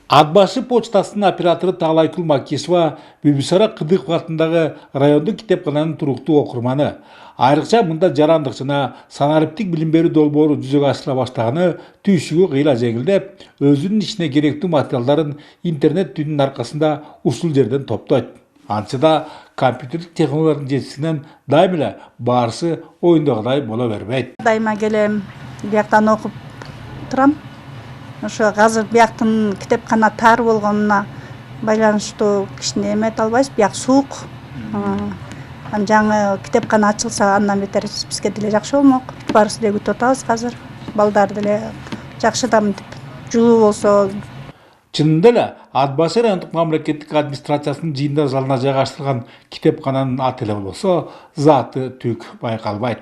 Атбашы почтасының операторы Таалайкул Макешова Бибисара Кыдыков атындагы райондук китепкананын туруктуу окурманы. Айрыкча мында жарандыкчына санариптик билим берүү долбоору жүзөгө ашыра баштаганы түйшүгү кыйла жеңилдеп, өзүнүн ишине керектүү материалдарын интернет түнүнүн аркасында ушул жерден топтойт. Ансыда компьютерлик технологиялардын жетишинен дайым эле баарысы оюндагыдай боло бербейт. Дайыма келем, бияктан окуп турам. Ошо азыр бияктын китепкана тар болгонуна байланыштуу кичине эмет албайбыз. Бияк суук. Жаңы китепкана ачылса андан бетер бизге деле жакшы болмок. Баарыбыз деле күтүп атабыз азыр. Балдар деле жакшыдан жылуу болсо. Чынында эле Атбашы райондук мамлекеттик администрациясынын жыйындар залына жайгаштырылган китепкананын аты эле болсо, заты түк байкалбайт.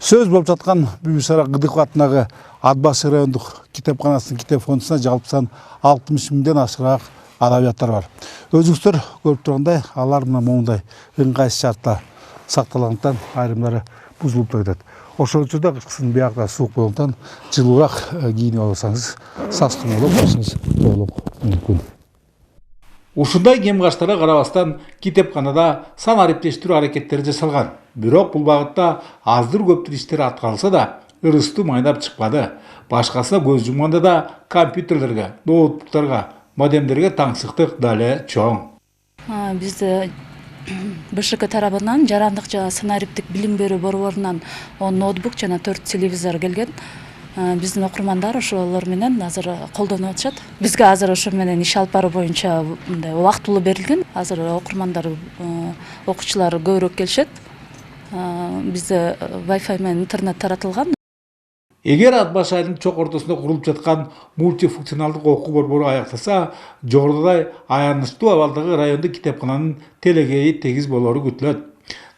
Сөз болып жатқан Бибисара Кыдыков атындагы Атбашы райондук китепканасынын китеп фондусуна жалпы сан 60 миңден ашыраак адабияттар бар. Өзүңүздөр көрүп тургандай, алар мына моундай ыңгайсыз шартта сакталгандыктан айрымдары бузулуп кетет. Ошол учурда кышкысын биякта суук болгондуктан жылуураак кийинип алсаңыз састырмалуу болушуңуз болуп мүмкүн. Ушундай кем-качтарга карабастан китепканада санариптештирүү аракеттери жасалган. Бирок бул багытта аздыр көптүр иштер аткарылса да, ырыстуу майнап чыкпады. Башкасына көз жумганда да компьютерлерге, ноутбуктарга, модемдерге таңсыктык дале чоң. Бизде БШК тарабынан жарандык жана санариптик билим берүү борборунан ноутбук жана 4 телевизор келген. Биздин окурмандар ошолор менен азыр колдонуп атышат. Бизге азыр ошо менен иш алып баруу боюнча мындай убактылуу берилген. Азыр окурмандар, окуучулар көбүрөөк келишет. Бизде Wi-Fi менен интернет таратылган. Эгер Атбаш айылынын чок ортосунда курулуп жаткан мультифункционалдык окуу борбору аяктаса, жогорудагы аянычтуу абалдагы райондук китепкананын телегейи тегиз болору күтүлөт.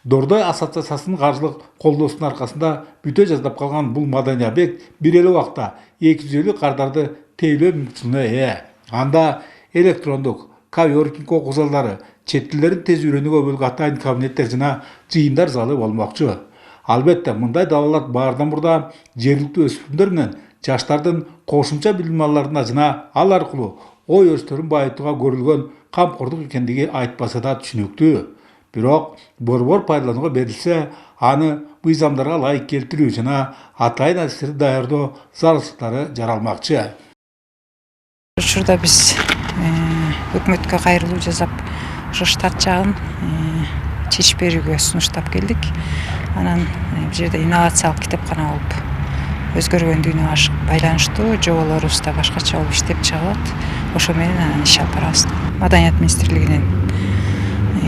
Дордой ассоциациясынын каржылык колдоосунун аркасында бүтө жаздап калган бул маданий объект бир эле убакта 250 кардарды тейлөө мүмкүнчүлүгүнө ээ. Анда электрондук, коворкинг окуу залдары, чет тилдерин тез үйрөнүүгө бөлгү атайын кабинеттер жана жыйындар залы болмокчу. Албетте, мындай далалар баардан мурда жергиликтүү өспүрүмдөр менен жаштардын кошумча билим алууларына жана ал аркылуу ой өрүстөрүн байытууга көрүлгөн камкордук экендиги айтпаса да түшүнүктүү. Бирок борбор пайдаланууга берилсе, аны мыйзамдарга ылайык келтирүү жана атайын адистерди даярдоо зарылчылыктары жаралмакчы. Учурда биз өкмөткө кайрылуу жасап, ошо штат жагын чечип берүүгө сунуштап келдик. Анан бул жерде инновациялык китепкана болуп өзгөргөндүгүнө байланыштуу жоболорубуз да башкача болуп иштеп чыгат. Ошо менен анан иш алып барабыз. Маданият министрлигинен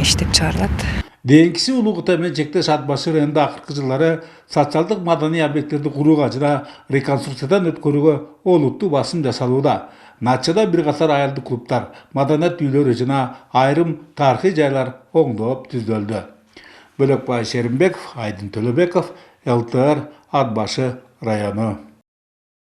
иштеп чыгарылат. Дейинкиси Улуу Кытай менен чектеш Атбашы районунда акыркы жылдары социалдык маданий объекттерди курууга жана реконструкциядан өткөрүүгө олуттуу басым жасалууда. Натчада бир катар айылдык клубтар, маданият үйлөрү жана айрым тарыхый жайлар оңдоп түзөлдү. Бөлөкбай Шеримбеков, Айдын Төлөбеков, ЛТР, Атбашы району.